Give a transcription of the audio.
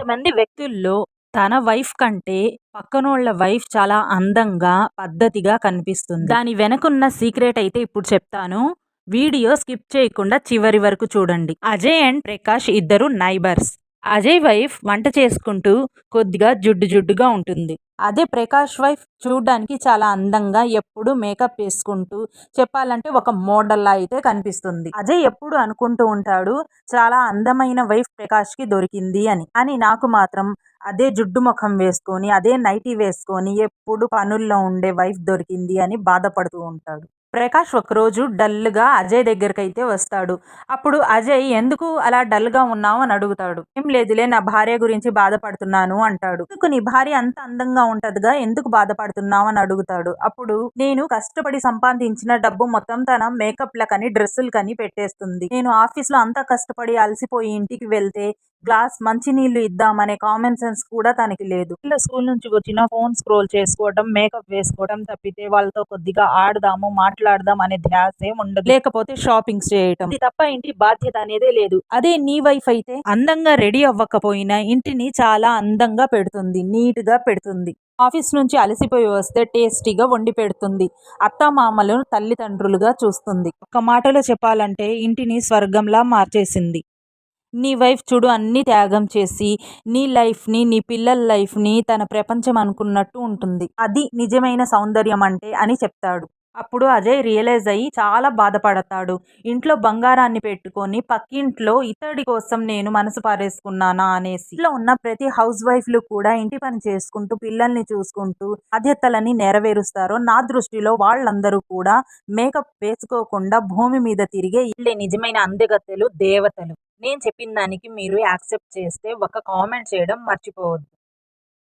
కొంతమంది వ్యక్తుల్లో తన వైఫ్ కంటే పక్కనోళ్ళ వైఫ్ చాలా అందంగా, పద్ధతిగా కనిపిస్తుంది. దాని వెనకున్న సీక్రెట్ అయితే ఇప్పుడు చెప్తాను. వీడియో స్కిప్ చేయకుండా చివరి వరకు చూడండి. అజయ్ అండ్ ప్రకాష్ ఇద్దరు నైబర్స్. అజయ్ వైఫ్ వంట చేసుకుంటూ కొద్దిగా జుడ్డుగా ఉంటుంది. అదే ప్రకాష్ వైఫ్ చూడ్డానికి చాలా అందంగా ఎప్పుడు మేకప్ వేసుకుంటూ చెప్పాలంటే ఒక మోడల్లా అయితే కనిపిస్తుంది. అజయ్ ఎప్పుడు అనుకుంటూ ఉంటాడు చాలా అందమైన వైఫ్ ప్రకాష్‌కి దొరికింది అని నాకు మాత్రం అదే జుడ్డు ముఖం వేసుకొని, అదే నైటీ వేసుకొని ఎప్పుడు పనుల్లో ఉండే వైఫ్ దొరికింది అని బాధపడుతూ ఉంటాడు. ప్రకాష్ ఒకరోజు డల్‌గా అజయ్ దగ్గరకైతే వస్తాడు. అప్పుడు అజయ్ ఎందుకు అలా డల్‌గా ఉన్నావు అని అడుగుతాడు. ఏం లేదులే నా భార్య గురించి బాధపడుతున్నాను అంటాడు. ఎందుకు నీ భార్య అంత అందంగా ఉంటదిగా ఎందుకు బాధపడుతున్నావు అని అడుగుతాడు. అప్పుడు నేను కష్టపడి సంపాదించిన డబ్బు మొత్తం తన మేకప్‌లకని, డ్రెస్సులకని పెట్టేస్తుంది. నేను ఆఫీస్‌లో అంత కష్టపడి అలసిపోయి ఇంటికి వెళ్తే గ్లాస్ మంచినీళ్లు ఇద్దామనే కామన్ సెన్స్ కూడా తనకి లేదు. పిల్ల స్కూల్ నుంచి వచ్చినా ఫోన్ స్క్రోల్ చేసుకోవడం, మేకప్ వేసుకోవడం తప్పితే వాళ్ళతో కొద్దిగా ఆడదాము, మాట్లాడదాం అనే ధ్యాసే ఉండదు. లేకపోతే షాపింగ్స్ చేయటం. ఇది తప్ప ఇంటి బాధ్యత అనేదే లేదు. అదే నీ వైఫ్ అయితే అందంగా రెడీ అవ్వకపోయినా ఇంటిని చాలా అందంగా పెడుతుంది, నీట్ గా పెడుతుంది. ఆఫీస్ నుంచి అలసిపోయి వస్తే టేస్టీగా వండి పెడుతుంది. అత్తామామలను తల్లిదండ్రులుగా చూస్తుంది. ఒక్క మాటలో చెప్పాలంటే ఇంటిని స్వర్గంలా మార్చేసింది. నీ వైఫ్ చూడు అన్నీ త్యాగం చేసి నీ లైఫ్‌ని, నీ పిల్లల లైఫ్‌ని తన ప్రపంచం అనుకున్నట్టు ఉంటుంది. అది నిజమైన సౌందర్యం అంటే అని చెప్తాడు. అప్పుడు అజయ్ రియలైజ్ అయ్యి చాలా బాధపడతాడు. ఇంట్లో బంగారాన్ని పెట్టుకొని పక్కింట్లో ఇతడి కోసం నేను మనసు పారేసుకున్నానా అనేసి. ఇంట్లో ఉన్న ప్రతి హౌస్ వైఫ్‌లు కూడా ఇంటి పని చేసుకుంటూ, పిల్లల్ని చూసుకుంటూ బాధ్యతలని నెరవేరుస్తారో నా దృష్టిలో వాళ్ళందరూ కూడా మేకప్ వేసుకోకుండా భూమి మీద తిరిగే ఈళ్ళే నిజమైన అందగత్తెలు, దేవతలు. నేను చెప్పిన దానికి మీరు యాక్సెప్ట్ చేస్తే ఒక కామెంట్ చేయడం మర్చిపోవద్దు.